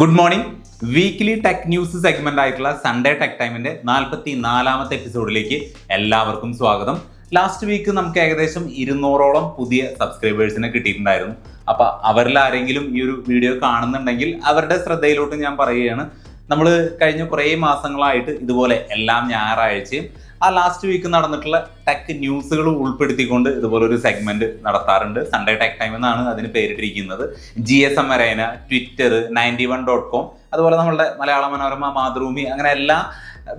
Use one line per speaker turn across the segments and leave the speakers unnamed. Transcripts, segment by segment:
Good morning. Weekly tech news segment ആയിട്ടുള്ള Sunday tech ടൈമിന്റെ 44ാമത്തെ എപ്പിസോഡിലേക്ക് എല്ലാവർക്കും സ്വാഗതം. ലാസ്റ്റ് വീക്ക് നമുക്ക് ഏകദേശം 200ഓളം പുതിയ സബ്സ്ക്രൈബേഴ്സിനെ കിട്ടിയിട്ടുണ്ടായിരുന്നു. അപ്പൊ അവരിൽ ആരെങ്കിലും ഈ ഒരു വീഡിയോ കാണുന്നുണ്ടെങ്കിൽ അവരുടെ ശ്രദ്ധയിലോട്ട് ഞാൻ പറയുകയാണ്, നമ്മൾ കഴിഞ്ഞ കുറേ മാസങ്ങളായിട്ട് ഇതുപോലെ എല്ലാം ഞായറാഴ്ചയും ആ ലാസ്റ്റ് വീക്ക് നടന്നിട്ടുള്ള ടെക് ന്യൂസുകൾ ഉൾപ്പെടുത്തിക്കൊണ്ട് ഇതുപോലെ ഒരു സെഗ്മെന്റ് നടത്താറുണ്ട്. സൺഡേ ടെക് ടൈം എന്നാണ് അതിന് പേരിട്ടിരിക്കുന്നത്. GSM അരേന, ട്വിറ്റർ, 91.com, അതുപോലെ നമ്മളുടെ മലയാള മനോരമ, മാതൃഭൂമി, അങ്ങനെ എല്ലാ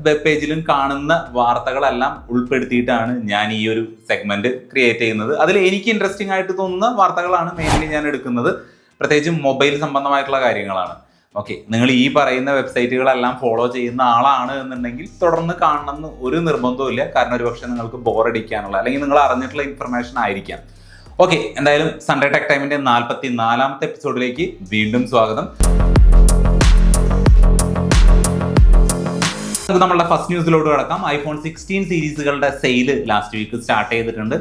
വെബ് പേജിലും കാണുന്ന വാർത്തകളെല്ലാം ഉൾപ്പെടുത്തിയിട്ടാണ് ഞാൻ ഈ ഒരു സെഗ്മെന്റ് ക്രിയേറ്റ് ചെയ്യുന്നത്. അതിൽ എനിക്ക് ഇൻട്രസ്റ്റിംഗ് ആയിട്ട് തോന്നുന്ന വാർത്തകളാണ് മെയിൻലി ഞാൻ എടുക്കുന്നത്. പ്രത്യേകിച്ചും മൊബൈൽ സംബന്ധമായിട്ടുള്ള കാര്യങ്ങളാണ്. ഓക്കെ, നിങ്ങൾ ഈ പറയുന്ന വെബ്സൈറ്റുകളെല്ലാം ഫോളോ ചെയ്യുന്ന ആളാണ് എന്നുണ്ടെങ്കിൽ തുടർന്ന് കാണണമെന്ന് ഒരു നിർബന്ധവും ഇല്ല. കാരണം ഒരുപക്ഷെ നിങ്ങൾക്ക് ബോറടിക്കാനുള്ള അല്ലെങ്കിൽ നിങ്ങൾ അറിഞ്ഞിട്ടുള്ള ഇൻഫർമേഷൻ ആയിരിക്കാം. ഓക്കെ, എന്തായാലും സൺഡേ ടെക് ടൈമിന്റെ 44ാമത്തെ എപ്പിസോഡിലേക്ക് വീണ്ടും സ്വാഗതം. നമുക്ക് നമ്മളുടെ ഫസ്റ്റ് ന്യൂസിലോട്ട് കിടക്കാം. iPhone 16 സീരീസുകളുടെ സെയിൽ ലാസ്റ്റ് വീക്ക് സ്റ്റാർട്ട് ചെയ്തിട്ടുണ്ട്.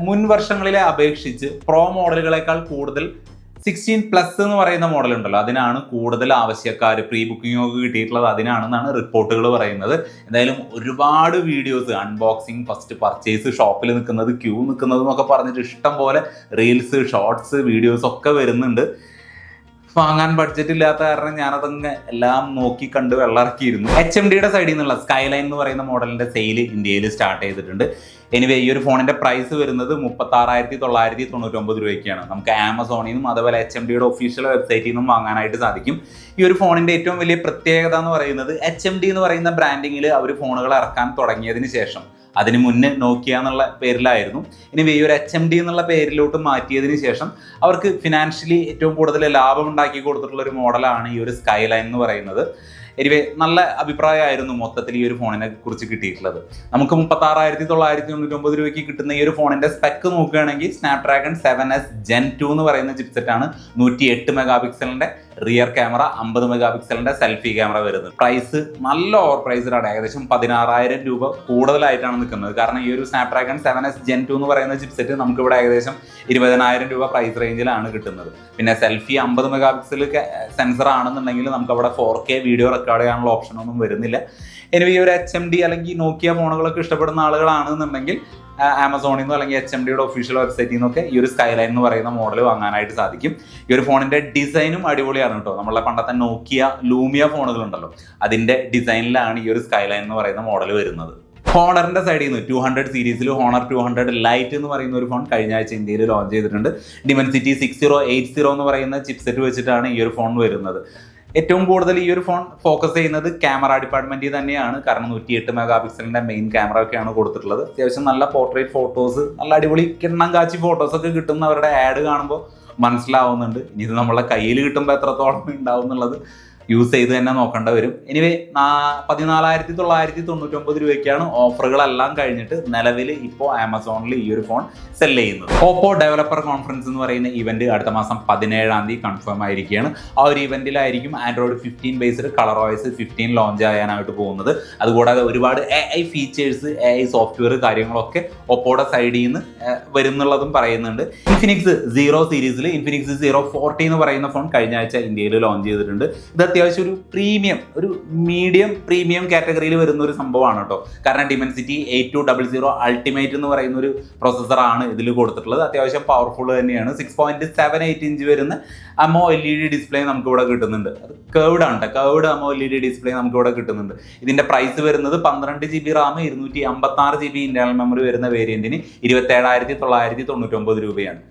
മുൻ വർഷങ്ങളിലെ അപേക്ഷിച്ച് പ്രോ മോഡലുകളെക്കാൾ കൂടുതൽ 16+ എന്ന് പറയുന്ന മോഡൽ ഉണ്ടല്ലോ, അതിനാണ് കൂടുതൽ ആവശ്യക്കാർ, പ്രീ ബുക്കിംഗ് ഒക്കെ കിട്ടിയിട്ടുള്ളത് അതിനാണെന്നാണ് റിപ്പോർട്ടുകൾ പറയുന്നത്. എന്തായാലും ഒരുപാട് വീഡിയോസ്, അൺബോക്സിങ്, ഫസ്റ്റ് പർച്ചേസ്, ഷോപ്പിൽ നിൽക്കുന്നത്, ക്യൂ നിൽക്കുന്നത് എന്നൊക്കെ പറഞ്ഞിട്ട് ഇഷ്ടം പോലെ റീൽസ്, ഷോർട്സ്, വീഡിയോസ് ഒക്കെ വരുന്നുണ്ട്. വാങ്ങാൻ ബഡ്ജറ്റ് ഇല്ലാത്ത കാരണം ഞാനതങ്ങ് എല്ലാം നോക്കി കണ്ട് വെള്ളമിറക്കിയിരുന്നു. HMDയുടെ സൈഡിൽ നിന്നുള്ള സ്കൈലൈൻ എന്ന് പറയുന്ന മോഡലിന്റെ സെയിൽ ഇന്ത്യയിൽ സ്റ്റാർട്ട് ചെയ്തിട്ടുണ്ട്. എനിവേ ഈ ഒരു ഫോണിന്റെ പ്രൈസ് വരുന്നത് 36,999 രൂപയ്ക്കാണ്. നമുക്ക് ആമസോണിൽ നിന്നും അതുപോലെ HMDയുടെ ഒഫീഷ്യൽ വെബ്സൈറ്റിൽ നിന്നും വാങ്ങാനായിട്ട് സാധിക്കും. ഈ ഒരു ഫോണിന്റെ ഏറ്റവും വലിയ പ്രത്യേകത എന്ന് പറയുന്നത് HMD എന്ന് പറയുന്ന ബ്രാൻഡിങ്ങിൽ അവർ ഫോണുകൾ ഇറക്കാൻ തുടങ്ങിയതിന് ശേഷം, അതിന് മുന്നേ നോക്കിയ എന്നുള്ള പേരിലായിരുന്നു, ഇനി ഈ ഒരു HMD എന്നുള്ള പേരിലോട്ട് മാറ്റിയതിന് ശേഷം അവർക്ക് ഫിനാൻഷ്യലി ഏറ്റവും കൂടുതൽ ലാഭം ഉണ്ടാക്കി കൊടുത്തിട്ടുള്ള ഒരു മോഡലാണ് ഈ ഒരു സ്കൈലൈൻ എന്ന് പറയുന്നത്. എനിവേ നല്ല അഭിപ്രായമായിരുന്നു മൊത്തത്തിൽ ഈ ഒരു ഫോണിനെ കുറിച്ച് കിട്ടിയിട്ടുള്ളത്. നമുക്ക് 36,999 രൂപയ്ക്ക് കിട്ടുന്ന ഈ ഒരു ഫോണിന്റെ സ്പെക്ക് നോക്കുകയാണെങ്കിൽ സ്നാപ്ഡ്രാഗൺ 7S Gen 2 എന്ന് പറയുന്ന ചിപ്സെറ്റാണ്. 108 മെഗാ പിക്സലിന്റെ റിയർ ക്യാമറ, 50 മെഗാ പിക്സലിന്റെ സെൽഫി ക്യാമറ വരുന്നത്. പ്രൈസ് നല്ല ഓവർ പ്രൈസ്ഡാണ്, ഏകദേശം 16,000 രൂപ കൂടുതലായിട്ടാണ് നിൽക്കുന്നത്. കാരണം ഈ ഒരു സ്നാപ്ഡ്രാഗൺ 7S Gen 2 എന്ന് പറയുന്ന ചിപ്സെറ്റ് നമുക്കിവിടെ ഏകദേശം 20,000 രൂപ പ്രൈസ് റേഞ്ചിലാണ് കിട്ടുന്നത്. പിന്നെ സെൽഫി 50 മെഗാ പിക്സൽ സെൻസർ ആണെന്നുണ്ടെങ്കിൽ നമുക്ക് അവിടെ 4K വീഡിയോ റെക്കോർഡ് ചെയ്യാനുള്ള ഓപ്ഷൻ ഒന്നും വരുന്നില്ല. ഇനി ഈ ഒരു HMD അല്ലെങ്കിൽ നോക്കിയ ഫോണുകളൊക്കെ ഇഷ്ടപ്പെടുന്ന ആളുകളാണെന്നുണ്ടെങ്കിൽ ആമസോണിൽ നിന്നോ അല്ലെങ്കിൽ HMDയുടെ ഒഫീഷ്യൽ വെബ്സൈറ്റിൽ നിന്നൊക്കെ ഈ ഒരു സ്കൈലൈൻ എന്ന് പറയുന്ന മോഡൽ വാങ്ങാനായിട്ട് സാധിക്കും. ഈ ഒരു ഫോണിന്റെ ഡിസൈനും അടിപൊളിയാണ് കേട്ടോ. നമ്മളെ പണ്ടത്തെ നോക്കിയ, ലൂമിയ ഫോണുകളുണ്ടല്ലോ, അതിന്റെ ഡിസൈനിലാണ് ഈ ഒരു സ്കൈലൈൻ എന്ന് പറയുന്ന മോഡൽ വരുന്നത്. ഹോണറിന്റെ സൈഡിൽ നിന്ന് 200 സീരീസിൽ ഹോണർ 200 ലൈറ്റ് എന്ന് പറയുന്ന ഒരു ഫോൺ കഴിഞ്ഞ ആഴ്ച ഇന്ത്യയിൽ ലോഞ്ച് ചെയ്തിട്ടുണ്ട്. Dimensity 6080 എന്ന് പറയുന്ന ചിപ്സെറ്റ് വെച്ചിട്ടാണ് ഈ ഒരു ഫോൺ വരുന്നത്. ഏറ്റവും കൂടുതൽ ഈ ഒരു ഫോൺ ഫോക്കസ് ചെയ്യുന്നത് ക്യാമറ ഡിപ്പാർട്ട്മെന്റിൽ തന്നെയാണ്. കാരണം 108 മെഗാ പിക്സലിന്റെ മെയിൻ ക്യാമറ ഒക്കെയാണ് കൊടുത്തിട്ടുള്ളത്. അത്യാവശ്യം നല്ല പോർട്രേറ്റ് ഫോട്ടോസ്, നല്ല അടിപൊളി കിണ്ണം കാച്ചി ഫോട്ടോസ് ഒക്കെ കിട്ടുന്ന അവരുടെ ആഡ് കാണുമ്പോൾ മനസ്സിലാവുന്നുണ്ട്. ഇനി ഇത് നമ്മളെ കയ്യിൽ കിട്ടുമ്പോൾ എത്രത്തോളം ഉണ്ടാവും എന്നുള്ളത് യൂസ് ചെയ്ത് തന്നെ നോക്കേണ്ട വരും. എനിവേ 14,999 രൂപയ്ക്കാണ് ഓഫറുകളെല്ലാം കഴിഞ്ഞിട്ട് നിലവിൽ ഇപ്പോൾ ആമസോണിൽ ഈ ഒരു ഫോൺ സെൽ ചെയ്യുന്നത്. ഓപ്പോ ഡെവലപ്പർ കോൺഫറൻസ് എന്ന് പറയുന്ന ഇവന്റ് അടുത്ത മാസം 17-ാം തീയതി കൺഫേം ആയിരിക്കുകയാണ്. ആ ഒരു ഇവന്റിലായിരിക്കും ആൻഡ്രോയിഡ് 15 ബേസ്ഡ് ColorOS 15 ലോഞ്ച് ചെയ്യാനായിട്ട് പോകുന്നത്. അതുകൂടാതെ ഒരുപാട് AI ഫീച്ചേഴ്സ്, AI സോഫ്റ്റ്വെയർ കാര്യങ്ങളൊക്കെ ഓപ്പോയുടെ സൈഡിൽ നിന്ന് വരുന്നുള്ളതും പറയുന്നുണ്ട്. ഇൻഫിനിക്സ് 0 സീരീസിൽ ഇൻഫിനിക്സ് 040 എന്ന് പറയുന്ന ഫോൺ കഴിഞ്ഞ ആഴ്ച ഇന്ത്യയിൽ ലോഞ്ച് ചെയ്തിട്ടുണ്ട്. ഇത് അത്യാവശ്യം ഒരു പ്രീമിയം, ഒരു മീഡിയം പ്രീമിയം കാറ്റഗറിയിൽ വരുന്ന ഒരു സംഭവമാണ് കേട്ടോ. കാരണം Dimensity 8200 അൾട്ടിമേറ്റ് എന്ന് പറയുന്ന ഒരു പ്രോസസ്സറാണ് ഇതിൽ കൊടുത്തിട്ടുള്ളത്. അത്യാവശ്യം പവർഫുൾ തന്നെയാണ്. 6.78 ഇഞ്ച് വരുന്ന AMOLED ഡിസ്പ്ലേ നമുക്ക് ഇവിടെ കിട്ടുന്നുണ്ട്. അത് കേർവ്ഡ് ആണ് കേട്ടോ, കേർവ്ഡ് AMOLED ഡിസ്പ്ലേ നമുക്ക് ഇവിടെ കിട്ടുന്നുണ്ട്. ഇതിന്റെ പ്രൈസ് വരുന്നത് 12 GB Ram, 256 GB internal memory വരുന്ന വേരിയന്റിന് 27,999 രൂപയാണ്.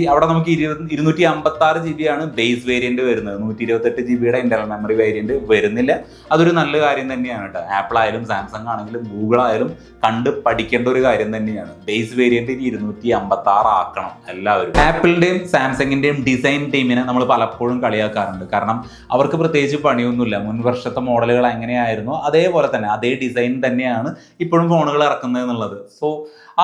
അവിടെ നമുക്ക് 256 GB ആണ് ബേസ് വേരിയന്റ് വരുന്നത്. 128 GB ഇന്റർണൽ മെമ്മറി വേരിയന്റ് വരുന്നില്ല. അതൊരു നല്ല കാര്യം തന്നെയാണ് കേട്ടോ. ആപ്പിൾ ആയാലും സാംസങ് ആണെങ്കിലും ഗൂഗിൾ ആയാലും കണ്ട് പഠിക്കേണ്ട ഒരു കാര്യം തന്നെയാണ്. ബേസ് വേരിയന്റ് 256 ആക്കണം എല്ലാവരും. ആപ്പിളിന്റെയും സാംസങ്ങിന്റെയും ഡിസൈൻ ടീമിനെ നമ്മൾ പലപ്പോഴും കളിയാക്കാറുണ്ട്. കാരണം അവർക്ക് പ്രത്യേകിച്ച് പണിയൊന്നുമില്ല. മുൻ വർഷത്തെ മോഡലുകൾ എങ്ങനെയായിരുന്നു അതേപോലെ തന്നെ അതേ ഡിസൈൻ തന്നെയാണ് ഇപ്പോഴും ഫോണുകൾ ഇറക്കുന്നത് എന്നുള്ളത്. സോ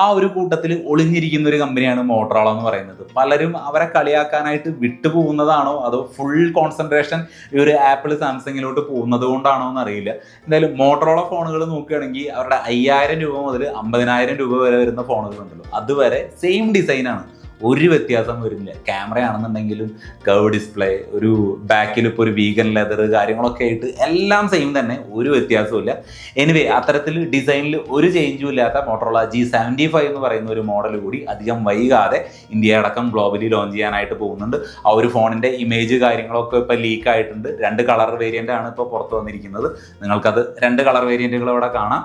ആ ഒരു കൂട്ടത്തിൽ ഒളിഞ്ഞിരിക്കുന്ന ഒരു കമ്പനിയാണ് മോട്ടറോള എന്ന് പറയുന്നത്. പലരും അവരെ കളിയാക്കാനായിട്ട് വിട്ടുപോകുന്നതാണോ അതോ ഫുൾ കോൺസെൻട്രേഷൻ ഈ ഒരു ആപ്പിൾ സാംസങ്ങിലോട്ട് പോകുന്നത് കൊണ്ടാണോ എന്ന് അറിയില്ല. എന്തായാലും മോട്ടറോള ഫോണുകൾ നോക്കുകയാണെങ്കിൽ അവരുടെ 5,000 രൂപ മുതൽ 50,000 രൂപ വരെ വരുന്ന ഫോണുകളുണ്ടല്ലോ, അതുവരെ സെയിം ഡിസൈനാണ്. ഒരു വ്യത്യാസം വരുന്നില്ല. ക്യാമറ ആണെന്നുണ്ടെങ്കിലും കർവ് ഡിസ്പ്ലേ, ഒരു ബാക്കിൽ ഇപ്പോൾ ഒരു വീഗൻ ലെതർ കാര്യങ്ങളൊക്കെ ആയിട്ട് എല്ലാം സെയിം തന്നെ, ഒരു വ്യത്യാസമില്ല. എനിവേ അത്തരത്തിൽ ഡിസൈനിൽ ഒരു ചേഞ്ചും ഇല്ലാത്ത മോട്ടോറോള G75 എന്ന് പറയുന്ന ഒരു മോഡൽ കൂടി അധികം വൈകാതെ ഇന്ത്യ അടക്കം ഗ്ലോബലി ലോഞ്ച് ചെയ്യാനായിട്ട് പോകുന്നുണ്ട്. ആ ഒരു ഫോണിൻ്റെ ഇമേജ് കാര്യങ്ങളൊക്കെ ഇപ്പോൾ ലീക്ക് ആയിട്ടുണ്ട്. 2 കളർ വേരിയൻ്റ് ആണ് ഇപ്പോൾ പുറത്ത് വന്നിരിക്കുന്നത്. നിങ്ങൾക്കത് 2 കളർ വേരിയൻറ്റുകൾ ഇവിടെ കാണാം.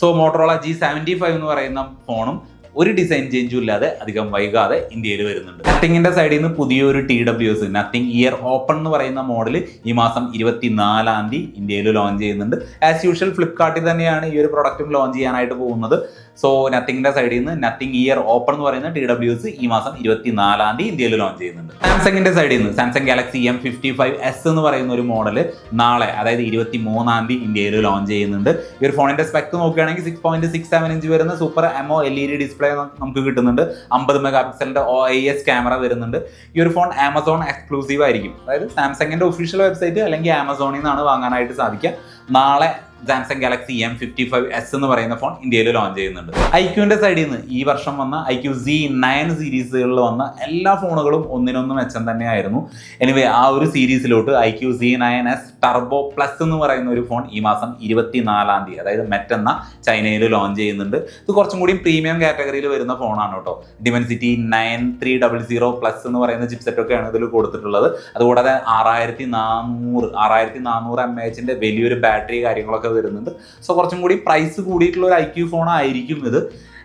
സോ മോട്ടോറോള G75 എന്ന് പറയുന്ന ഫോണും ഒരു ഡിസൈൻ ചേഞ്ചും ഇല്ലാതെ അധികം വൈകാതെ ഇന്ത്യയിൽ വരുന്നുണ്ട്. നത്തിങ്ങിന്റെ സൈഡിൽ നിന്ന് പുതിയൊരു TWS നത്തിങ് ഇയർ ഓപ്പൺ എന്ന് പറയുന്ന മോഡൽ ഈ മാസം 24-ാം തീയതി ഇന്ത്യയിൽ ലോഞ്ച് ചെയ്യുന്നുണ്ട്. ആസ് യൂഷ്വൽ ഫ്ലിപ്കാർട്ടിൽ തന്നെയാണ് ഈ ഒരു പ്രൊഡക്റ്റും ലോഞ്ച് ചെയ്യാനായിട്ട് പോകുന്നത്. സോ നത്തിങ്ങിന്റെ സൈഡിൽ നിന്ന് നത്തിങ് ഇയർ ഓപ്പൺ എന്ന് പറയുന്ന TWS ഈ മാസം 24-ാം തീയതി ഇന്ത്യയിൽ ലോഞ്ച് ചെയ്യുന്നുണ്ട്. സാംസങ്ങിന്റെ സൈഡിൽ നിന്ന് സാംസങ് ഗാലക്സി M55s എന്ന് പറയുന്ന ഒരു മോഡൽ നാളെ, അതായത് 23-ാം തീയതി ഇന്ത്യയിൽ ലോഞ്ച് ചെയ്യുന്നുണ്ട്. ഈ ഒരു ഫോണിന്റെ സ്പെക്ക് നോക്കുകയാണെങ്കിൽ 6.67 ഇഞ്ച് വരുന്ന സൂപ്പർ എമോ LED ഡിസ്പ്ലേ നമുക്ക് കിട്ടുന്നുണ്ട്. 50 മെഗാ പിക്സലിന്റെ OIS ക്യാമറ വരുന്നുണ്ട്. ഈ ഒരു ഫോൺ ആമസോൺ എക്സ്ക്ലൂസീവ് ആയിരിക്കും. അതായത് സാംസങ്ങിന്റെ ഒഫീഷ്യൽ വെബ്സൈറ്റ് അല്ലെങ്കിൽ ആമസോണിൽ നിന്നാണ് വാങ്ങാനായിട്ട് സാധിക്കുക. നാളെ സാംസങ് ഗാലക്സി M55s എന്ന് പറയുന്ന ഫോൺ ഇന്ത്യയിൽ ലോഞ്ച് ചെയ്യുന്നുണ്ട്. ഐക്യൂന്റെ സൈഡിൽ നിന്ന് ഈ വർഷം വന്ന IQ Z9 സീരീസുകളിൽ വന്ന എല്ലാ ഫോണുകളും ഒന്നിനൊന്ന് മെച്ചം തന്നെയായിരുന്നു. എനിവേ ആ ഒരു സീരീസിലോട്ട് IQ Z9s ടർബോ പ്ലസ് എന്ന് പറയുന്ന ഒരു ഫോൺ ഈ മാസം 24-ാം തീയതി, അതായത് മെറ്റെന്ന ചൈനയിൽ ലോഞ്ച് ചെയ്യുന്നുണ്ട്. ഇത് കുറച്ചും കൂടി പ്രീമിയം കാറ്റഗറിയിൽ വരുന്ന ഫോണാണ് കേട്ടോ. ഡിമെൻസിറ്റി 9300 പ്ലസ് എന്ന് പറയുന്ന ചിപ്സെറ്റ് ഒക്കെയാണ് ഇതിൽ കൊടുത്തിട്ടുള്ളത്. അതുകൂടാതെ 6400 mAh വലിയൊരു ബാറ്ററി കാര്യങ്ങളൊക്കെ വരുന്നുണ്ട്. സോ കുറച്ചും കൂടി പ്രൈസ് കൂടിയിട്ടുള്ള ഒരു IQ ഫോൺ ആയിരിക്കും ഇത്.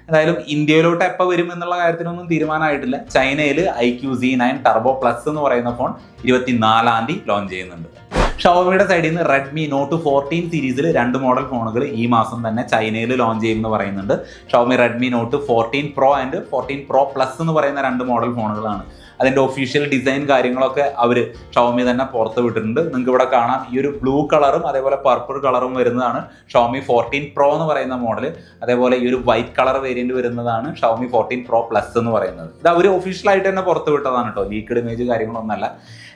എന്തായാലും ഇന്ത്യയിലോട്ട് എപ്പോൾ വരും എന്നുള്ള കാര്യത്തിനൊന്നും തീരുമാനമായിട്ടില്ല. ചൈനയിൽ IQ Z9 ടർബോ പ്ലസ് എന്ന് പറയുന്ന ഫോൺ 24-ാം തീയതി ലോഞ്ച് ചെയ്യുന്നുണ്ട്. ഷവോമിയുടെ സൈഡിൽ നിന്ന് റെഡ്മി നോട്ട് 14 സീരീസിൽ 2 മോഡൽ ഫോണുകൾ ഈ മാസം തന്നെ ചൈനയിൽ ലോഞ്ച് ചെയ്യുമെന്ന് പറയുന്നുണ്ട്. Xiaomi Redmi note 14 Pro and 14 Pro Plus എന്ന് പറയുന്ന 2 മോഡൽ ഫോണുകളാണ്. അതിൻ്റെ ഒഫീഷ്യൽ ഡിസൈൻ കാര്യങ്ങളൊക്കെ അവർ ഷവോമി തന്നെ പുറത്ത് വിട്ടിട്ടുണ്ട്. നിങ്ങൾക്ക് ഇവിടെ കാണാം, ഈ ഒരു ബ്ലൂ കളറും അതേപോലെ പർപ്പിൾ കളറും വരുന്നതാണ് ഷവോമി 14 Pro എന്ന് പറയുന്ന മോഡൽ. അതേപോലെ ഈ ഒരു വൈറ്റ് കളർ വേരിയന്റ് വരുന്നതാണ് ഷവോമി 14 Pro Plus എന്ന് പറയുന്നത്. ഇത് അവർ ഒഫീഷ്യലായിട്ട് തന്നെ പുറത്ത് വിട്ടതാണ് കേട്ടോ, ലീക്ക്ഡ് ഇമേജ് കാര്യങ്ങളൊന്നല്ല.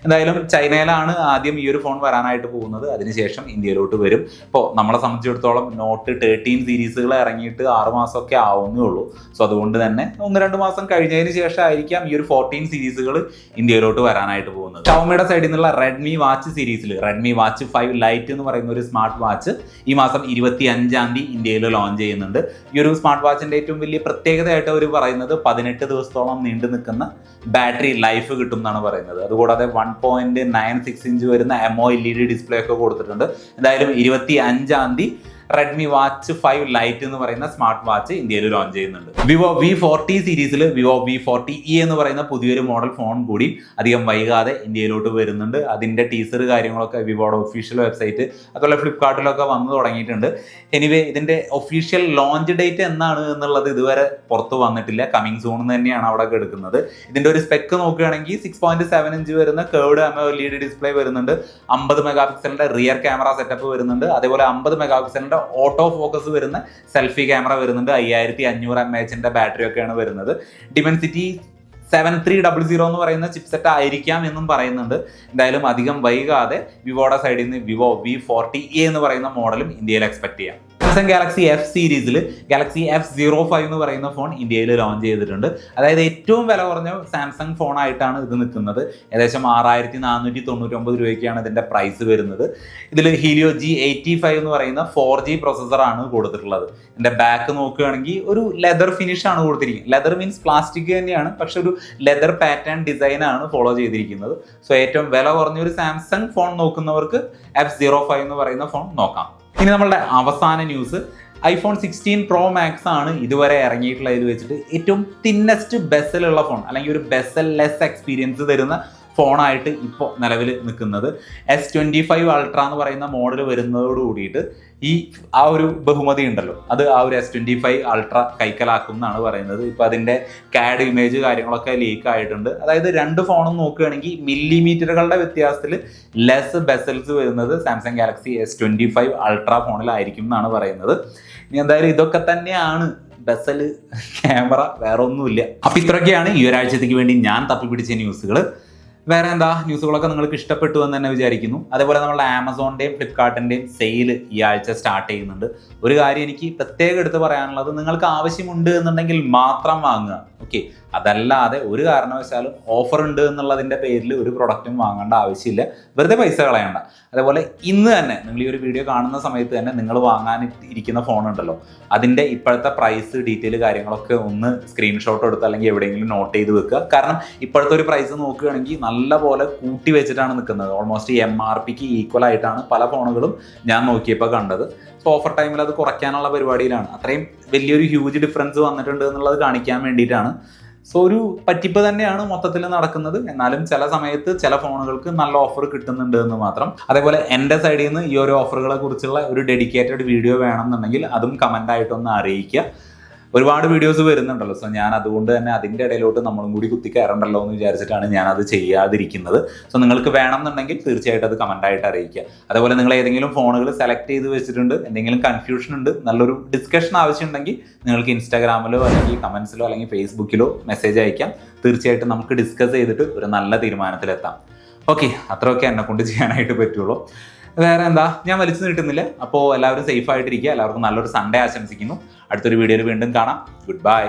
എന്തായാലും ചൈനയിലാണ് ആദ്യം ഈ ഒരു ഫോൺ വരാനായിട്ട് പോകുന്നത്. അതിനുശേഷം ഇന്ത്യയിലോട്ട് വരും. ഇപ്പോൾ നമ്മളെ സംബന്ധിച്ചിടത്തോളം നോട്ട് 13 സീരീസുകൾ ഇറങ്ങിയിട്ട് 6 മാസമൊക്കെ ആവുന്നേ ഉള്ളൂ. സോ അതുകൊണ്ട് തന്നെ 1-2 മാസം കഴിഞ്ഞതിന് ശേഷം ആയിരിക്കാം ഈ ഒരു 14 സീരീസുകൾ ഇന്ത്യയിലോട്ട് വരാനായിട്ട് പോകുന്നത്. ഷവോമിയുടെ സൈഡിൽ നിന്നുള്ള റെഡ്മി വാച്ച് സീരീസിൽ റെഡ്മി വാച്ച് 5 ലൈറ്റ് എന്ന് പറയുന്ന ഒരു സ്മാർട്ട് വാച്ച് ഈ മാസം 25-ാം തീയതി ഇന്ത്യയിൽ ലോഞ്ച് ചെയ്യുന്നുണ്ട്. ഈ ഒരു സ്മാർട്ട് വാച്ചിന്റെ ഏറ്റവും വലിയ പ്രത്യേകതയായിട്ട് അവർ പറയുന്നത് 18 ദിവസത്തോളം നീണ്ടു നിൽക്കുന്ന ബാറ്ററി ലൈഫ് കിട്ടും എന്നാണ് പറയുന്നത്. അതുകൂടാതെ 1.96 ഇഞ്ച് വരുന്ന എമോ LED ഡിസ്പ്ലേ ഒക്കെ കൊടുത്തിട്ടുണ്ട്. എന്തായാലും 25-ാം തീയതി റെഡ്മി വാച്ച് 5 ലൈറ്റ് എന്ന് പറയുന്ന സ്മാർട്ട് വാച്ച് ഇന്ത്യയിൽ ലോഞ്ച് ചെയ്യുന്നുണ്ട്. വിവോ V40 സീരീസിൽ വിവോ V40e എന്ന് പറയുന്ന പുതിയൊരു മോഡൽ ഫോൺ കൂടി അധികം വൈകാതെ ഇന്ത്യയിലോട്ട് വരുന്നുണ്ട്. അതിൻ്റെ ടീസർ കാര്യങ്ങളൊക്കെ വിവോയുടെ ഒഫീഷ്യൽ വെബ്സൈറ്റ് അതുപോലെ ഫ്ലിപ്കാർട്ടിലൊക്കെ വന്നു തുടങ്ങിയിട്ടുണ്ട്. എനിവേ ഇതിൻ്റെ ഒഫീഷ്യൽ ലോഞ്ച് ഡേറ്റ് എന്നാണ് എന്നുള്ളത് ഇതുവരെ പുറത്ത് വന്നിട്ടില്ല. കമ്മിങ് സൂൺ തന്നെയാണ് അവിടെ എടുക്കുന്നത്. ഇതിൻ്റെ ഒരു സ്പെക്ക് നോക്കുകയാണെങ്കിൽ 6.7 ഇഞ്ച് വരുന്ന കേർഡ് LED ഡിസ്പ്ലേ വരുന്നുണ്ട്. 50 മെഗാ പിക്സലിന്റെ റിയർ ക്യാമറ സെറ്റപ്പ് വരുന്നുണ്ട്. അതേപോലെ 50 മെഗാ പിക്സലിന്റെ ഓട്ടോ ഫോക്കസ് വരുന്ന സെൽഫി ക്യാമറ വരുന്നുണ്ട്. 5500 mAh ബാറ്ററി ഒക്കെയാണ് വരുന്നത്. ഡിമെൻസിറ്റി 7300 എന്ന് പറയുന്ന ചിപ്സെറ്റ് ആയിരിക്കാം എന്നും പറയുന്നുണ്ട്. എന്തായാലും അധികം വൈകാതെ വിവോയുടെ സൈഡിൽ നിന്ന് വിവോ V40e എന്ന് പറയുന്ന മോഡലും ഇന്ത്യയിൽ എക്സ്പെക്ട് ചെയ്യാം. സാംസങ് ഗാലക്സി F സീരീസിൽ ഗാലക്സി F05 എന്ന് പറയുന്ന ഫോൺ ഇന്ത്യയിൽ ലോഞ്ച് ചെയ്തിട്ടുണ്ട്. അതായത് ഏറ്റവും വില കുറഞ്ഞ സാംസങ് ഫോണായിട്ടാണ് ഇത് നിൽക്കുന്നത്. ഏകദേശം 6499 രൂപയ്ക്കാണ് ഇതിൻ്റെ പ്രൈസ് വരുന്നത്. ഇതിൽ ഹീലിയോ G85 എന്ന് പറയുന്ന 4G പ്രോസസ്സറാണ് കൊടുത്തിട്ടുള്ളത്. ഇതിൻ്റെ ബാക്ക് നോക്കുകയാണെങ്കിൽ ഒരു ലെതർ ഫിനിഷ് ആണ് കൊടുത്തിരിക്കുന്നത്. ലെതർ മീൻസ് പ്ലാസ്റ്റിക് തന്നെയാണ്, പക്ഷെ ഒരു ലെതർ പാറ്റേൺ ഡിസൈൻ ആണ് ഫോളോ ചെയ്തിരിക്കുന്നത്. സോ ഏറ്റവും വില കുറഞ്ഞൊരു സാംസങ് ഫോൺ നോക്കുന്നവർക്ക് F05 എന്ന് പറയുന്ന ഫോൺ നോക്കാം. ഇനി നമ്മളുടെ അവസാന ന്യൂസ്, iPhone 16 Pro Max ആണ് ഇതുവരെ ഇറങ്ങിയിട്ടുള്ളതിൽ വെച്ചിട്ട് ഏറ്റവും തിന്നസ്റ്റ് ബെസലുള്ള ഫോൺ, അല്ലെങ്കിൽ ഒരു ബെസൽ ലെസ് എക്സ്പീരിയൻസ് തരുന്ന ഫോണായിട്ട് ഇപ്പോൾ നിലവിൽ നിൽക്കുന്നത്. S25 Ultra എന്ന് പറയുന്ന മോഡൽ വരുന്നതോട് കൂടിയിട്ട് ആ ഒരു ബഹുമതി ഉണ്ടല്ലോ, അത് ആ ഒരു S25 Ultra കൈക്കലാക്കും എന്നാണ് പറയുന്നത്. ഇപ്പോൾ അതിൻ്റെ CAD ഇമേജ് കാര്യങ്ങളൊക്കെ ലീക്ക് ആയിട്ടുണ്ട്. അതായത് 2 ഫോണും നോക്കുകയാണെങ്കിൽ മില്ലിമീറ്ററുകളുടെ വ്യത്യാസത്തിൽ ലെസ് ബെസൽസ് വരുന്നത് സാംസങ് ഗാലക്സി S25 Ultra ഫോണിലായിരിക്കും എന്നാണ് പറയുന്നത്. ഇനി എന്തായാലും ഇതൊക്കെ തന്നെയാണ് ബെസൽ ക്യാമറ, വേറെ ഒന്നുമില്ല. അപ്പോൾ ഇത്രയൊക്കെയാണ് ഈ ഒരാഴ്ചത്തേക്ക് വേണ്ടി ഞാൻ തപ്പിപ്പിടിച്ച ന്യൂസുകൾ. വേറെ എന്താ, ന്യൂസുകളൊക്കെ നിങ്ങൾക്ക് ഇഷ്ടപ്പെട്ടു എന്ന് തന്നെ വിചാരിക്കുന്നു. അതേപോലെ നമ്മുടെ ആമസോണിൻ്റെയും ഫ്ലിപ്കാർട്ടിൻ്റെയും സെയിൽ ഈ ആഴ്ച സ്റ്റാർട്ട് ചെയ്യുന്നുണ്ട്. ഒരു കാര്യം എനിക്ക് പ്രത്യേകം എടുത്ത് പറയാനുള്ളത്, നിങ്ങൾക്ക് ആവശ്യമുണ്ട് എന്നുണ്ടെങ്കിൽ മാത്രം വാങ്ങുക. ഓക്കെ, അതല്ലാതെ ഒരു കാരണവശാലും ഓഫർ ഉണ്ട് എന്നുള്ളതിൻ്റെ പേരിൽ ഒരു പ്രൊഡക്റ്റും വാങ്ങേണ്ട ആവശ്യമില്ല, വെറുതെ പൈസ കളയണ്ട. അതേപോലെ ഇന്ന് തന്നെ നിങ്ങൾ ഈ ഒരു വീഡിയോ കാണുന്ന സമയത്ത് തന്നെ നിങ്ങൾ വാങ്ങാൻ ഇരിക്കുന്ന ഫോൺ ഉണ്ടല്ലോ, അതിൻ്റെ ഇപ്പോഴത്തെ പ്രൈസ് ഡീറ്റെയിൽ കാര്യങ്ങളൊക്കെ ഒന്ന് സ്ക്രീൻഷോട്ട് എടുത്ത് അല്ലെങ്കിൽ എവിടെയെങ്കിലും നോട്ട് ചെയ്ത് വെക്കുക. കാരണം ഇപ്പോഴത്തെ ഒരു പ്രൈസ് നോക്കുകയാണെങ്കിൽ നല്ല പോലെ കൂട്ടി വെച്ചിട്ടാണ് നിൽക്കുന്നത്. ഓൾമോസ്റ്റ് MRPക്ക് ഈക്വൽ ആയിട്ടാണ് പല ഫോണുകളും ഞാൻ നോക്കിയപ്പോൾ കണ്ടത്. സോ ഓഫർ ടൈമിൽ അത് കുറയ്ക്കാനുള്ള പരിപാടിയിലാണ്. അത്രയും വലിയൊരു ഹ്യൂജ് ഡിഫറൻസ് വന്നിട്ടുണ്ട് എന്നുള്ളത് കാണിക്കാൻ വേണ്ടിയിട്ടാണ്. സോ ഒരു പറ്റിപ്പ് തന്നെയാണ് മൊത്തത്തിൽ നടക്കുന്നത്. എന്നാലും ചില സമയത്ത് ചില ഫോണുകൾക്ക് നല്ല ഓഫർ കിട്ടുന്നുണ്ട് എന്ന് മാത്രം. അതേപോലെ എൻ്റെ സൈഡിൽ നിന്ന് ഈ ഒരു ഓഫറുകളെ കുറിച്ചുള്ള ഒരു ഡെഡിക്കേറ്റഡ് വീഡിയോ വേണമെന്നുണ്ടെങ്കിൽ അതും കമൻ്റ് ആയിട്ടൊന്ന് അറിയിക്കുക. ഒരുപാട് വീഡിയോസ് വരുന്നുണ്ടല്ലോ, സോ ഞാൻ അതുകൊണ്ട് തന്നെ അതിൻ്റെ ഇടയിലോട്ട് നമ്മളും കൂടി കുത്തി കയറണ്ടല്ലോ എന്ന് വിചാരിച്ചിട്ടാണ് ഞാനത് ചെയ്യാതിരിക്കുന്നത്. സോ നിങ്ങൾക്ക് വേണമെന്നുണ്ടെങ്കിൽ തീർച്ചയായിട്ടും അത് കമൻ്റായിട്ട് അറിയിക്കുക. അതേപോലെ നിങ്ങൾ ഏതെങ്കിലും ഫോണുകൾ സെലക്ട് ചെയ്ത് വെച്ചിട്ടുണ്ട്, എന്തെങ്കിലും കൺഫ്യൂഷൻ ഉണ്ട്, നല്ലൊരു ഡിസ്കഷൻ ആവശ്യമുണ്ടെങ്കിൽ നിങ്ങൾക്ക് ഇൻസ്റ്റാഗ്രാമിലോ അല്ലെങ്കിൽ കമൻസിലോ അല്ലെങ്കിൽ ഫേസ്ബുക്കിലോ മെസ്സേജ് അയക്കാം. തീർച്ചയായിട്ടും നമുക്ക് ഡിസ്കസ് ചെയ്തിട്ട് ഒരു നല്ല തീരുമാനത്തിലെത്താം. ഓക്കെ, അത്രയൊക്കെ എന്നെ കൊണ്ട് ചെയ്യാനായിട്ട് പറ്റുള്ളൂ. വേറെ എന്താ, ഞാൻ വലിച്ചു നീട്ടുന്നില്ല. അപ്പോൾ എല്ലാവരും സേഫ് ആയിട്ടിരിക്കുക. എല്ലാവർക്കും നല്ലൊരു സൺഡേ ആശംസിക്കുന്നു. അടുത്തൊരു വീഡിയോയിൽ വീണ്ടും കാണാം. Good bye.